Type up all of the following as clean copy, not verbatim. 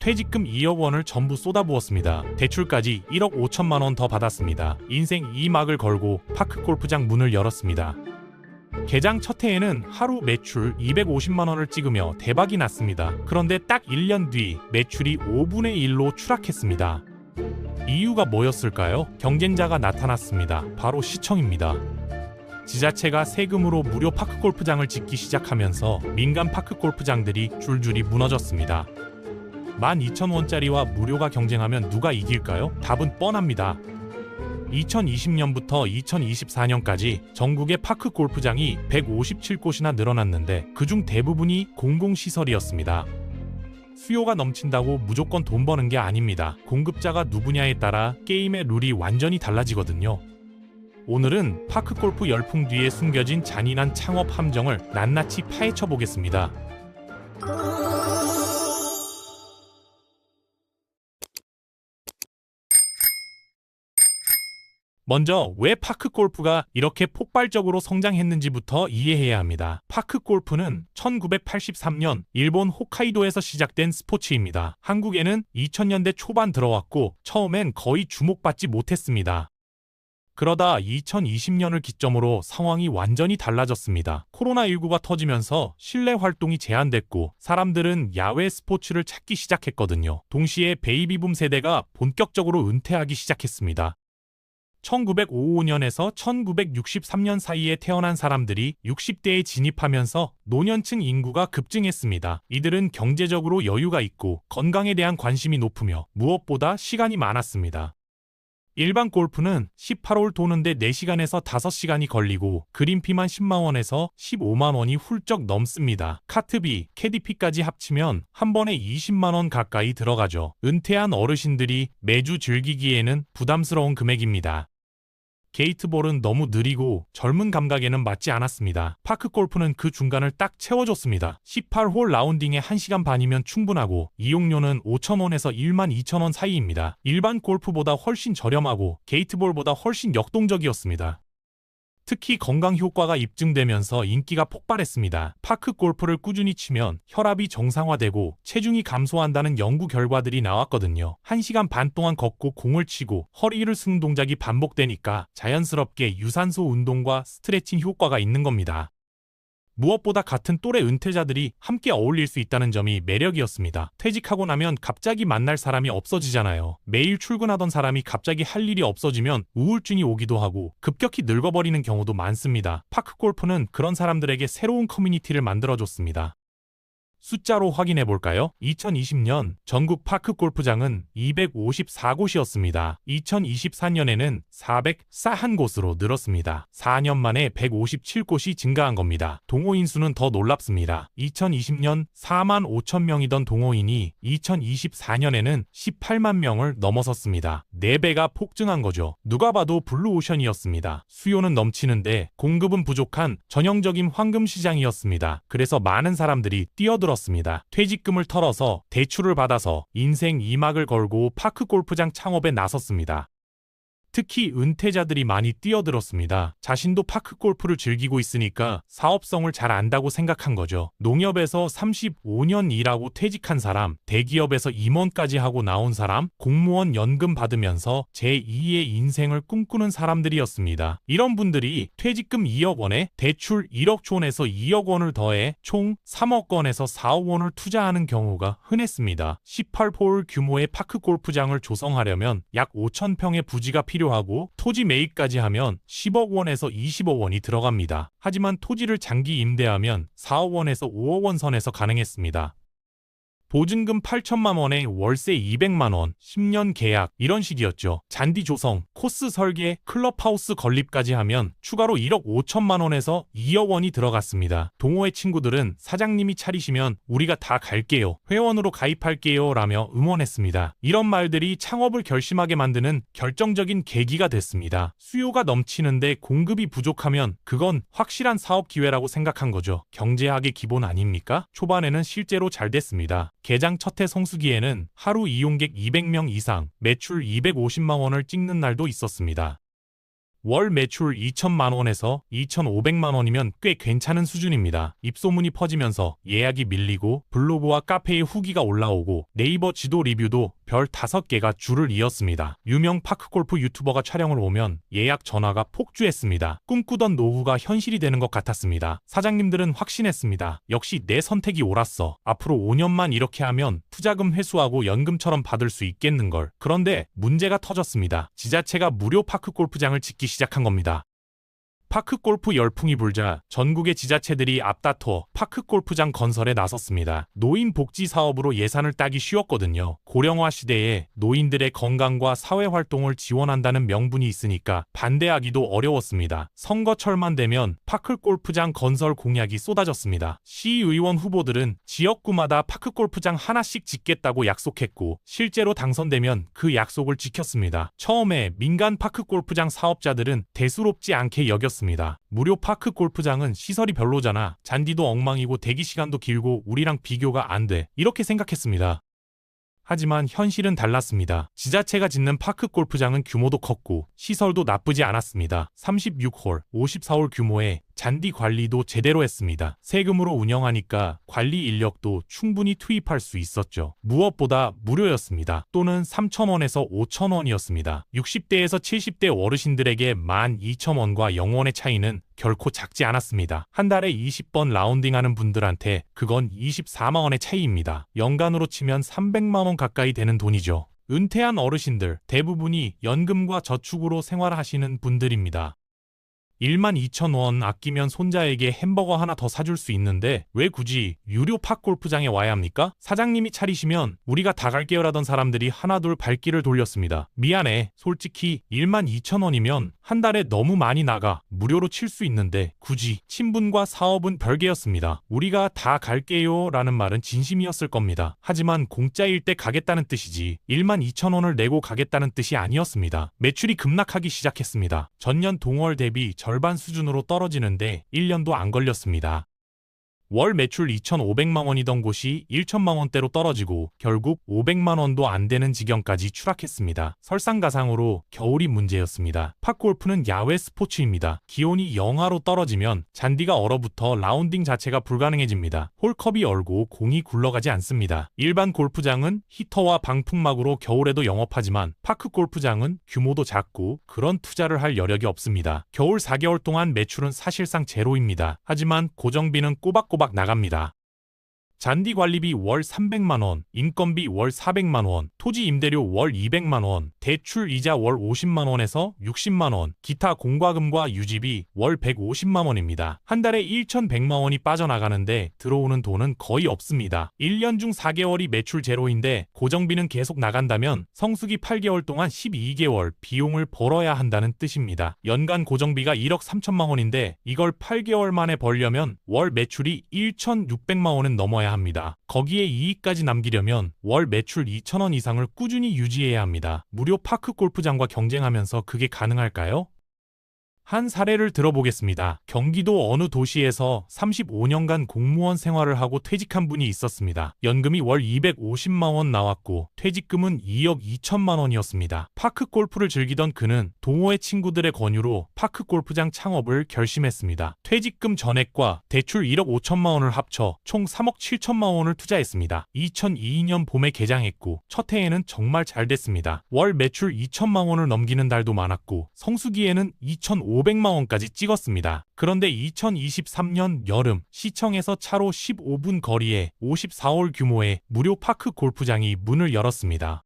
퇴직금 2억 원을 전부 쏟아부었습니다. 대출까지 1억 5천만 원 더 받았습니다. 인생 2막을 걸고 파크 골프장 문을 열었습니다. 개장 첫 해에는 하루 매출 250만 원을 찍으며 대박이 났습니다. 그런데 딱 1년 뒤 매출이 5분의 1로 추락했습니다. 이유가 뭐였을까요? 경쟁자가 나타났습니다. 바로 시청입니다. 지자체가 세금으로 무료 파크 골프장을 짓기 시작하면서 민간 파크 골프장들이 줄줄이 무너졌습니다. 12,000원짜리와 무료가 경쟁하면 누가 이길까요? 답은 뻔합니다. 2020년부터 2024년까지 전국의 파크 골프장이 157곳이나 늘어났는데 그중 대부분이 공공시설이었습니다. 수요가 넘친다고 무조건 돈 버는 게 아닙니다. 공급자가 누구냐에 따라 게임의 룰이 완전히 달라지거든요. 오늘은 파크 골프 열풍 뒤에 숨겨진 잔인한 창업 함정을 낱낱이 파헤쳐 보겠습니다. 먼저 왜 파크 골프가 이렇게 폭발적으로 성장했는지부터 이해해야 합니다. 파크 골프는 1983년 일본 홋카이도에서 시작된 스포츠입니다. 한국에는 2000년대 초반 들어왔고 처음엔 거의 주목받지 못했습니다. 그러다 2020년을 기점으로 상황이 완전히 달라졌습니다. 코로나19가 터지면서 실내 활동이 제한됐고 사람들은 야외 스포츠를 찾기 시작했거든요. 동시에 베이비붐 세대가 본격적으로 은퇴하기 시작했습니다. 1955년에서 1963년 사이에 태어난 사람들이 60대에 진입하면서 노년층 인구가 급증했습니다. 이들은 경제적으로 여유가 있고 건강에 대한 관심이 높으며 무엇보다 시간이 많았습니다. 일반 골프는 18홀 도는데 4시간에서 5시간이 걸리고 그린피만 10만 원에서 15만 원이 훌쩍 넘습니다. 카트비, 캐디피까지 합치면 한 번에 20만 원 가까이 들어가죠. 은퇴한 어르신들이 매주 즐기기에는 부담스러운 금액입니다. 게이트볼은 너무 느리고 젊은 감각에는 맞지 않았습니다. 파크 골프는 그 중간을 딱 채워줬습니다. 18홀 라운딩에 1시간 반이면 충분하고 이용료는 5,000원에서 12,000원 사이입니다. 일반 골프보다 훨씬 저렴하고 게이트볼보다 훨씬 역동적이었습니다. 특히 건강 효과가 입증되면서 인기가 폭발했습니다. 파크 골프를 꾸준히 치면 혈압이 정상화되고 체중이 감소한다는 연구 결과들이 나왔거든요. 1시간 반 동안 걷고 공을 치고 허리를 쓰는 동작이 반복되니까 자연스럽게 유산소 운동과 스트레칭 효과가 있는 겁니다. 무엇보다 같은 또래 은퇴자들이 함께 어울릴 수 있다는 점이 매력이었습니다. 퇴직하고 나면 갑자기 만날 사람이 없어지잖아요. 매일 출근하던 사람이 갑자기 할 일이 없어지면 우울증이 오기도 하고 급격히 늙어버리는 경우도 많습니다. 파크 골프는 그런 사람들에게 새로운 커뮤니티를 만들어줬습니다. 숫자로 확인해 볼까요? 2020년 전국 파크 골프장은 254곳이었습니다. 2024년에는 441곳으로 늘었습니다. 4년 만에 157곳이 증가한 겁니다. 동호인 수는 더 놀랍습니다. 2020년 4만 5천 명이던 동호인이 2024년에는 18만 명을 넘어섰습니다. 4배가 폭증한 거죠. 누가 봐도 블루오션이었습니다. 수요는 넘치는데 공급은 부족한 전형적인 황금 시장이었습니다. 그래서 많은 사람들이 뛰어들었습니다. 퇴직금을 털어서 대출을 받아서 인생 2막을 걸고 파크 골프장 창업에 나섰습니다. 특히 은퇴자들이 많이 뛰어들었습니다. 자신도 파크 골프를 즐기고 있으니까 사업성을 잘 안다고 생각한 거죠. 농협에서 35년 일하고 퇴직한 사람, 대기업에서 임원까지 하고 나온 사람, 공무원 연금 받으면서 제2의 인생을 꿈꾸는 사람들이었습니다. 이런 분들이 퇴직금 2억 원에 대출 1억 촌에서 2억 원을 더해 총 3억 원에서 4억 원을 투자하는 경우가 흔했습니다. 18홀 규모의 파크 골프장을 조성하려면 약 5,000평의 부지가 필요합니다. 하고 토지 매입까지 하면 10억 원에서 20억 원이 들어갑니다. 하지만 토지를 장기 임대하면 4억 원에서 5억 원 선에서 가능했습니다. 보증금 8천만 원에 월세 200만 원, 10년 계약 이런 식이었죠. 잔디 조성, 코스 설계, 클럽하우스 건립까지 하면 추가로 1억 5천만 원에서 2억 원이 들어갔습니다. 동호회 친구들은 사장님이 차리시면 우리가 다 갈게요. 회원으로 가입할게요 라며 응원했습니다. 이런 말들이 창업을 결심하게 만드는 결정적인 계기가 됐습니다. 수요가 넘치는데 공급이 부족하면 그건 확실한 사업 기회라고 생각한 거죠. 경제학의 기본 아닙니까? 초반에는 실제로 잘 됐습니다. 개장 첫 해 성수기에는 하루 이용객 200명 이상, 매출 250만 원을 찍는 날도 있었습니다. 월 매출 2천만 원에서 2,500만 원이면 꽤 괜찮은 수준입니다. 입소문이 퍼지면서 예약이 밀리고 블로그와 카페에 후기가 올라오고 네이버 지도 리뷰도 별 5개가 줄을 이었습니다. 유명 파크골프 유튜버가 촬영을 오면 예약 전화가 폭주했습니다. 꿈꾸던 노후가 현실이 되는 것 같았습니다. 사장님들은 확신했습니다. 역시 내 선택이 옳았어. 앞으로 5년만 이렇게 하면 투자금 회수하고 연금처럼 받을 수 있겠는걸. 그런데 문제가 터졌습니다. 지자체가 무료 파크골프장을 짓기 시작한 겁니다. 파크골프 열풍이 불자 전국의 지자체들이 앞다퉈 파크골프장 건설에 나섰습니다. 노인 복지 사업으로 예산을 따기 쉬웠거든요. 고령화 시대에 노인들의 건강과 사회활동을 지원한다는 명분이 있으니까 반대하기도 어려웠습니다. 선거철만 되면 파크골프장 건설 공약이 쏟아졌습니다. 시의원 후보들은 지역구마다 파크골프장 하나씩 짓겠다고 약속했고 실제로 당선되면 그 약속을 지켰습니다. 처음에 민간 파크골프장 사업자들은 대수롭지 않게 여겼습니다. 무료 파크 골프장은 시설이 별로잖아. 잔디도 엉망이고 대기 시간도 길고 우리랑 비교가 안 돼. 이렇게 생각했습니다. 하지만 현실은 달랐습니다. 지자체가 짓는 파크 골프장은 규모도 컸고 시설도 나쁘지 않았습니다. 36홀, 54홀 규모의 잔디 관리도 제대로 했습니다. 세금으로 운영하니까 관리 인력도 충분히 투입할 수 있었죠. 무엇보다 무료였습니다. 또는 3,000원에서 5,000원이었습니다. 60대에서 70대 어르신들에게 12,000원과 0원의 차이는 결코 작지 않았습니다. 한 달에 20번 라운딩하는 분들한테 그건 24만 원의 차이입니다. 연간으로 치면 300만 원 가까이 되는 돈이죠. 은퇴한 어르신들 대부분이 연금과 저축으로 생활하시는 분들입니다. 12,000원 아끼면 손자에게 햄버거 하나 더 사줄 수 있는데 왜 굳이 유료 팝골프장에 와야 합니까? 사장님이 차리시면 우리가 다 갈게요라던 사람들이 하나둘 발길을 돌렸습니다. 미안해. 솔직히 12,000원이면 한 달에 너무 많이 나가. 무료로 칠 수 있는데 굳이. 친분과 사업은 별개였습니다. 우리가 다 갈게요 라는 말은 진심이었을 겁니다. 하지만 공짜일 때 가겠다는 뜻이지 12,000원을 내고 가겠다는 뜻이 아니었습니다. 매출이 급락하기 시작했습니다. 전년 동월 대비 절반 수준으로 떨어지는데 1년도 안 걸렸습니다. 월 매출 2,500만 원이던 곳이 1천만 원대로 떨어지고 결국 500만 원도 안 되는 지경까지 추락했습니다. 설상가상으로 겨울이 문제였습니다. 팝골프는 야외 스포츠입니다. 기온이 영하로 떨어지면 잔디가 얼어붙어 라운딩 자체가 불가능해집니다. 홀컵이 얼고 공이 굴러가지 않습니다. 일반 골프장은 히터와 방풍막으로 겨울에도 영업하지만 파크 골프장은 규모도 작고 그런 투자를 할 여력이 없습니다. 겨울 4개월 동안 매출은 사실상 제로입니다. 하지만 고정비는 꼬박꼬박 나갑니다. 잔디 관리비 월 300만 원, 인건비 월 400만 원, 토지 임대료 월 200만 원, 대출 이자 월 50만 원에서 60만 원, 기타 공과금과 유지비 월 150만 원입니다. 한 달에 1,100만 원이 빠져나가는데 들어오는 돈은 거의 없습니다. 1년 중 4개월이 매출 제로인데 고정비는 계속 나간다면 성수기 8개월 동안 12개월 비용을 벌어야 한다는 뜻입니다. 연간 고정비가 1억 3천만 원인데 이걸 8개월 만에 벌려면 월 매출이 1,600만 원은 넘어야 합니다. 거기에 이익까지 남기려면 월 매출 2,000원 이상을 꾸준히 유지해야 합니다. 무료 파크 골프장과 경쟁하면서 그게 가능할까요? 한 사례를 들어보겠습니다. 경기도 어느 도시에서 35년간 공무원 생활을 하고 퇴직한 분이 있었습니다. 연금이 월 250만 원 나왔고 퇴직금은 2억 2천만 원이었습니다. 파크 골프를 즐기던 그는 동호회 친구들의 권유로 파크 골프장 창업을 결심했습니다. 퇴직금 전액과 대출 1억 5천만 원을 합쳐 총 3억 7천만 원을 투자했습니다. 2022년 봄에 개장했고 첫 해에는 정말 잘 됐습니다. 월 매출 2천만 원을 넘기는 달도 많았고 성수기에는 2,500만 원까지 찍었습니다. 그런데 2023년 여름 시청에서 차로 15분 거리에 54홀 규모의 무료 파크 골프장이 문을 열었습니다.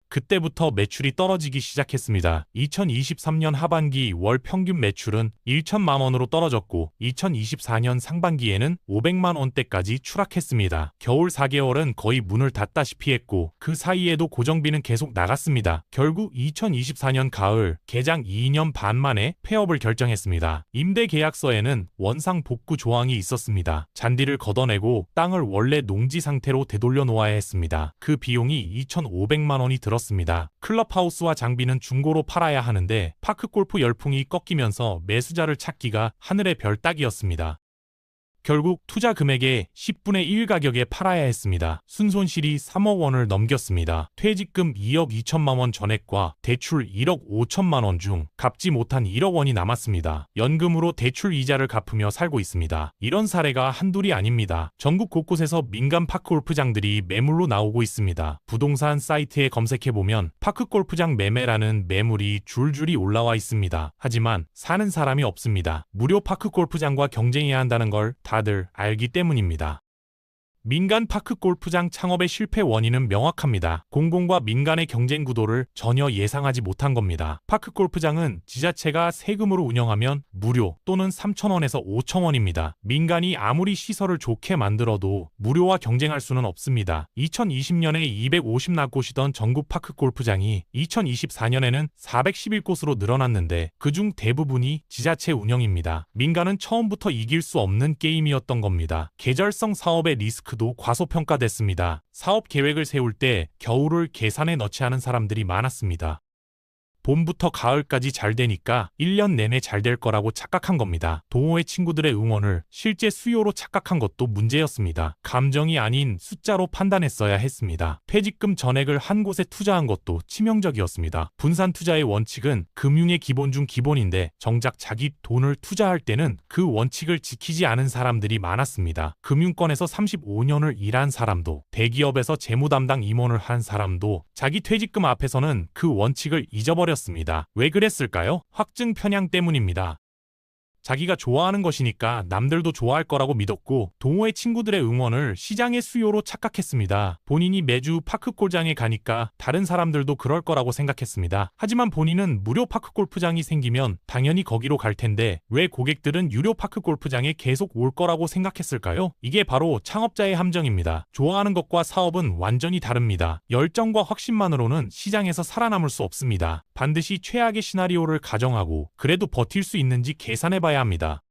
그때부터 매출이 떨어지기 시작했습니다. 2023년 하반기 월 평균 매출은 1천만 원으로 떨어졌고 2024년 상반기에는 500만 원대까지 추락했습니다. 겨울 4개월은 거의 문을 닫다시피 했고 그 사이에도 고정비는 계속 나갔습니다. 결국 2024년 가을 개장 2년 반 만에 폐업을 결정했습니다. 임대 계약서에는 원상 복구 조항이 있었습니다. 잔디를 걷어내고 땅을 원래 농지 상태로 되돌려 놓아야 했습니다. 그 비용이 2,500만 원이 들었습니다. 클럽하우스와 장비는 중고로 팔아야 하는데 파크 골프 열풍이 꺾이면서 매수자를 찾기가 하늘의 별 따기였습니다. 결국 투자 금액의 10분의 1 가격에 팔아야 했습니다. 순손실이 3억 원을 넘겼습니다. 퇴직금 2억 2천만 원 전액과 대출 1억 5천만 원 중 갚지 못한 1억 원이 남았습니다. 연금으로 대출 이자를 갚으며 살고 있습니다. 이런 사례가 한둘이 아닙니다. 전국 곳곳에서 민간 파크골프장들이 매물로 나오고 있습니다. 부동산 사이트에 검색해보면 파크골프장 매매라는 매물이 줄줄이 올라와 있습니다. 하지만 사는 사람이 없습니다. 무료 파크골프장과 경쟁해야 한다는 걸 다들 알기 때문입니다. 민간 파크골프장 창업의 실패 원인은 명확합니다. 공공과 민간의 경쟁 구도를 전혀 예상하지 못한 겁니다. 파크골프장은 지자체가 세금으로 운영하면 무료 또는 3,000원에서 5,000원입니다. 민간이 아무리 시설을 좋게 만들어도 무료와 경쟁할 수는 없습니다. 2020년에 250곳이던 전국 파크골프장이 2024년에는 411곳으로 늘어났는데 그중 대부분이 지자체 운영입니다. 민간은 처음부터 이길 수 없는 게임이었던 겁니다. 계절성 사업의 리스크 도 과소평가됐습니다. 사업 계획을 세울 때 겨울을 계산에 넣지 않은 사람들이 많았습니다. 봄부터 가을까지 잘 되니까 1년 내내 잘 될 거라고 착각한 겁니다. 동호회 친구들의 응원을 실제 수요로 착각한 것도 문제였습니다. 감정이 아닌 숫자로 판단했어야 했습니다. 퇴직금 전액을 한 곳에 투자한 것도 치명적이었습니다. 분산 투자의 원칙은 금융의 기본 중 기본인데 정작 자기 돈을 투자할 때는 그 원칙을 지키지 않은 사람들이 많았습니다. 금융권에서 35년을 일한 사람도, 대기업에서 재무담당 임원을 한 사람도 자기 퇴직금 앞에서는 그 원칙을 잊어버렸습니다. 왜 그랬을까요? 확증 편향 때문입니다. 자기가 좋아하는 것이니까 남들도 좋아할 거라고 믿었고 동호회 친구들의 응원을 시장의 수요로 착각했습니다. 본인이 매주 파크골장에 가니까 다른 사람들도 그럴 거라고 생각했습니다. 하지만 본인은 무료 파크골프장이 생기면 당연히 거기로 갈 텐데 왜 고객들은 유료 파크골프장에 계속 올 거라고 생각했을까요? 이게 바로 창업자의 함정입니다. 좋아하는 것과 사업은 완전히 다릅니다. 열정과 확신만으로는 시장에서 살아남을 수 없습니다. 반드시 최악의 시나리오를 가정하고 그래도 버틸 수 있는지 계산해봐야 합니다.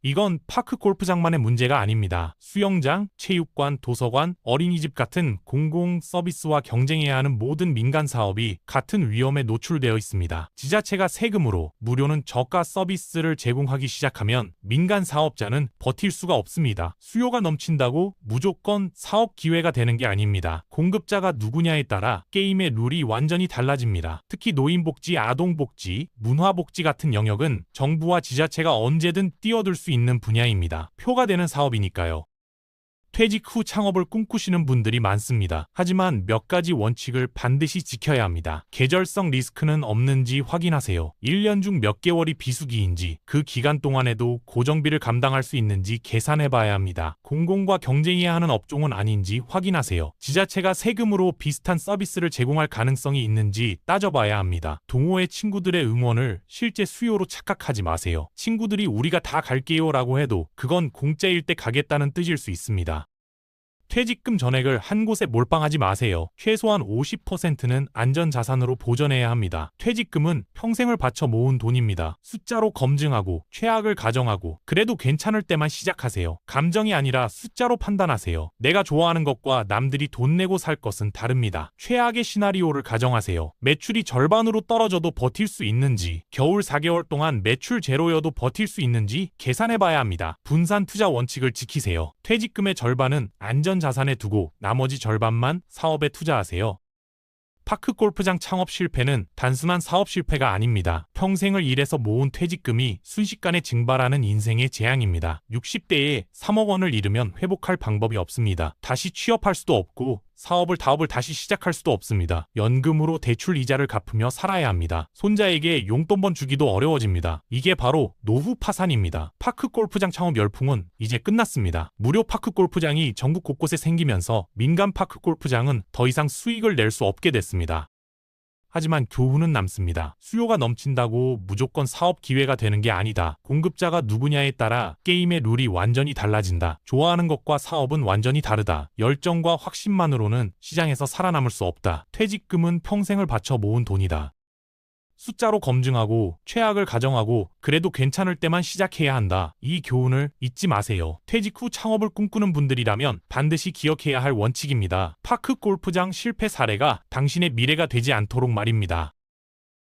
이건 파크 골프장만의 문제가 아닙니다. 수영장, 체육관, 도서관, 어린이집 같은 공공 서비스와 경쟁해야 하는 모든 민간 사업이 같은 위험에 노출되어 있습니다. 지자체가 세금으로 무료는 저가 서비스를 제공하기 시작하면 민간 사업자는 버틸 수가 없습니다. 수요가 넘친다고 무조건 사업 기회가 되는 게 아닙니다. 공급자가 누구냐에 따라 게임의 룰이 완전히 달라집니다. 특히 노인복지, 아동복지, 문화복지 같은 영역은 정부와 지자체가 언제든 뛰어들 수 있는 분야입니다. 표가 되는 사업이니까요. 퇴직 후 창업을 꿈꾸시는 분들이 많습니다. 하지만 몇 가지 원칙을 반드시 지켜야 합니다. 계절성 리스크는 없는지 확인하세요. 1년 중 몇 개월이 비수기인지 그 기간 동안에도 고정비를 감당할 수 있는지 계산해 봐야 합니다. 공공과 경쟁해야 하는 업종은 아닌지 확인하세요. 지자체가 세금으로 비슷한 서비스를 제공할 가능성이 있는지 따져봐야 합니다. 동호회 친구들의 응원을 실제 수요로 착각하지 마세요. 친구들이 우리가 다 갈게요 라고 해도 그건 공짜일 때 가겠다는 뜻일 수 있습니다. 퇴직금 전액을 한 곳에 몰빵하지 마세요. 최소한 50%는 안전자산으로 보존해야 합니다. 퇴직금은 평생을 바쳐 모은 돈입니다. 숫자로 검증하고 최악을 가정하고 그래도 괜찮을 때만 시작하세요. 감정이 아니라 숫자로 판단하세요. 내가 좋아하는 것과 남들이 돈 내고 살 것은 다릅니다. 최악의 시나리오를 가정하세요. 매출이 절반으로 떨어져도 버틸 수 있는지, 겨울 4개월 동안 매출 제로여도 버틸 수 있는지 계산해봐야 합니다. 분산 투자 원칙을 지키세요. 퇴직금의 절반은 안전자산에 두고 나머지 절반만 사업에 투자하세요. 파크골프장 창업 실패는 단순한 사업 실패가 아닙니다. 평생을 일해서 모은 퇴직금이 순식간에 증발하는 인생의 재앙입니다. 60대에 3억 원을 잃으면 회복할 방법이 없습니다. 다시 취업할 수도 없고 사업을 다시 시작할 수도 없습니다. 연금으로 대출 이자를 갚으며 살아야 합니다. 손자에게 용돈번 주기도 어려워집니다. 이게 바로 노후 파산입니다. 파크골프장 창업 열풍은 이제 끝났습니다. 무료 파크골프장이 전국 곳곳에 생기면서 민간 파크골프장은 더 이상 수익을 낼 수 없게 됐습니다. 하지만 교훈은 남습니다. 수요가 넘친다고 무조건 사업 기회가 되는 게 아니다. 공급자가 누구냐에 따라 게임의 룰이 완전히 달라진다. 좋아하는 것과 사업은 완전히 다르다. 열정과 확신만으로는 시장에서 살아남을 수 없다. 퇴직금은 평생을 바쳐 모은 돈이다. 숫자로 검증하고 최악을 가정하고 그래도 괜찮을 때만 시작해야 한다. 이 교훈을 잊지 마세요. 퇴직 후 창업을 꿈꾸는 분들이라면 반드시 기억해야 할 원칙입니다. 파크 골프장 실패 사례가 당신의 미래가 되지 않도록 말입니다.